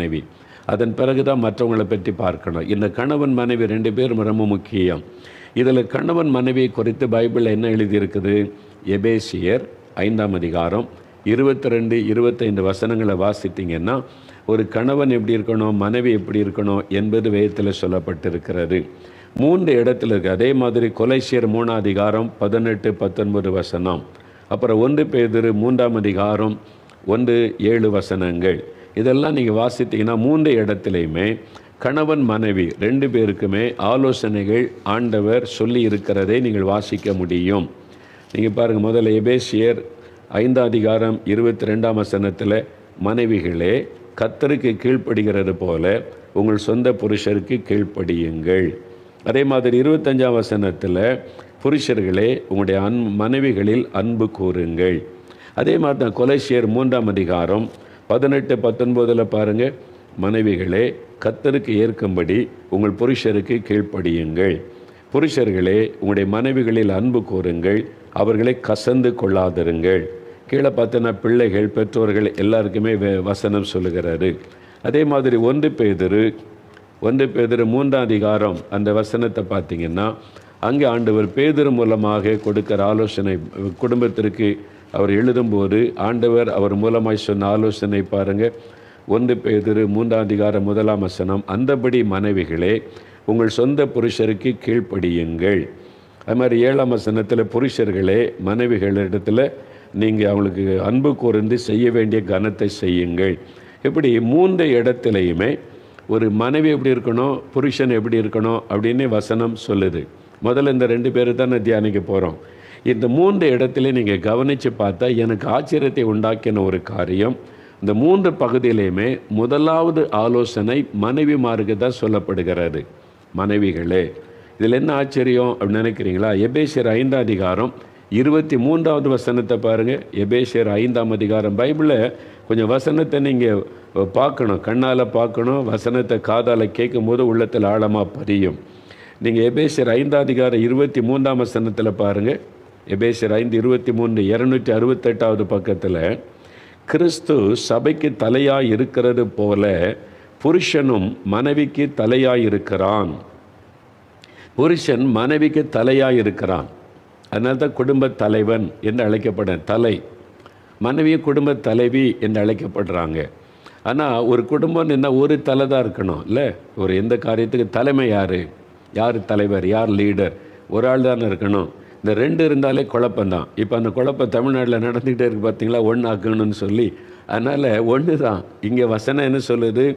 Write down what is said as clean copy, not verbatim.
மனைவி. அதன் பிறகு தான் மற்றவங்களை பற்றி பார்க்கணும். இந்த கணவன் மனைவி 2 பேரும் ரொம்ப முக்கியம். இதில் கணவன் மனைவியை குறித்து பைபிளில் என்ன எழுதியிருக்குது? எபேசியர் 5ஆம் அதிகாரம் 22, 25 வசனங்களை வாசித்தீங்கன்னா ஒரு கணவன் எப்படி இருக்கணும், மனைவி எப்படி இருக்கணும் என்பது வேதத்தில் சொல்லப்பட்டிருக்கிறது. 3 இடத்துல இருக்குது. அதே மாதிரி கொலைசியர் 3ஆம் அதிகாரம் 18, 19 வசனம். அப்புறம் 1 பேதுரு 3ஆம் அதிகாரம் 1, 7 வசனங்கள். இதெல்லாம் நீங்கள் வாசித்தீங்கன்னா 3 இடத்துலையுமே கணவன் மனைவி 2 பேருக்குமே ஆலோசனைகள் ஆண்டவர் சொல்லி இருக்கிறதை நீங்கள் வாசிக்க முடியும். நீங்கள் பாருங்கள், முதல்ல எபேசியர் 5ஆம் அதிகாரம் 22ஆம் வசனத்தில் மனைவிகளே கர்த்தருக்கு கீழ்ப்படுகிறது போல உங்கள் சொந்த புருஷருக்கு கீழ்ப்படியுங்கள். அதே மாதிரி 25ஆம் வசனத்தில் புருஷர்களே உங்களுடைய மனைவிகளில் அன்பு கூறுங்கள். அதே மாதிரி தான் கொலைசியர் 3ஆம் அதிகாரம் 18, 19 பாருங்கள், மனைவிகளே கர்த்தருக்கு ஏற்கும்படி உங்கள் புருஷருக்கு கீழ்ப்படியுங்கள். புருஷர்களே உங்களுடைய மனைவிகளில் அன்பு கூறுங்கள், அவர்களை கசந்து கொள்ளாதிருங்கள். கீழே பார்த்தோன்னா பிள்ளைகள், பெற்றோர்கள் எல்லாருக்குமே வசனம் சொல்லுகிறாரு. அதே மாதிரி 1 பேதுரு 3ஆம் அதிகாரம் அந்த வசனத்தை பார்த்தீங்கன்னா அங்கே ஆண்டவர் பேதுரு மூலமாக கொடுக்கிற ஆலோசனை, குடும்பத்திற்கு அவர் எழுதும்போது ஆண்டவர் அவர் மூலமாய் சொன்ன ஆலோசனை பாருங்கள். 1 பேதுரு 3ஆம் அதிகாரம் 1ஆம் வசனம், அந்தபடி மனைவிகளே உங்கள் சொந்த புருஷருக்கு கீழ்ப்படியுங்கள். அது மாதிரி 7ஆம் வசனத்தில் புருஷர்களே மனைவிகளிடத்தில் நீங்கள் அவங்களுக்கு அன்பு கூர்ந்து செய்ய வேண்டிய கனத்தை செய்யுங்கள். இப்படி 3 இடத்துலையுமே ஒரு மனைவி எப்படி இருக்கணும், புருஷன் எப்படி இருக்கணும் அப்படின்னு வசனம் சொல்லுது. முதல்ல இந்த 2 பேரை தான் தியானிக்க போகிறோம். இந்த 3 இடத்துல நீங்கள் கவனித்து பார்த்தா எனக்கு ஆச்சரியத்தை உண்டாக்கின ஒரு காரியம், இந்த 3 பகுதியிலையுமே முதலாவது ஆலோசனை மனைவிமாருக்கு தான் சொல்லப்படுகிறது. மனைவிகளே, இதில் என்ன ஆச்சரியம் அப்படின்னு நினைக்கிறீங்களா? எபேசியர் 5ஆம் அதிகாரம் 23ஆவது வசனத்தை பாருங்கள். எபேசியர் 5ஆம் அதிகாரம். பைபிளில் கொஞ்சம் வசனத்தை நீங்கள் பார்க்கணும், கண்ணால் பார்க்கணும், வசனத்தை காதால் கேட்கும் போது உள்ளத்தில் ஆழமாக பதியும். நீங்கள் எபேசியர் 5ஆம் அதிகாரம் 23ஆம் வசனத்தில் பாருங்கள். எபேசியர் 5:23, 268வது பக்கத்தில், கிறிஸ்து சபைக்கு தலையாய் இருக்கிறது போல புருஷனும் மனைவிக்கு தலையாய் இருக்கிறான். புருஷன் மனைவிக்கு தலையாய் இருக்கிறான். அதனால தான் குடும்ப தலைவன் என்று அழைக்கப்பட, தலை மனைவி குடும்ப தலைவி என்று அழைக்கப்படுறாங்க. ஆனால் ஒரு குடும்பம் என்ன, ஒரு தலை தான் இருக்கணும் இல்லை? ஒரு எந்த காரியத்துக்கு தலைமை யார் தலைவர், யார் லீடர்? ஒரு ஆள் தானே இருக்கணும். இந்த 2 இருந்தாலே குழப்பம்தான். இப்போ அந்த குழப்பம் தமிழ்நாட்டில் நடந்துக்கிட்டே இருக்குது பார்த்தீங்களா, ஒன்று ஆக்கணும்னு சொல்லி. அதனால் ஒன்று தான். இங்கே வசனம் என்ன சொல்லுது?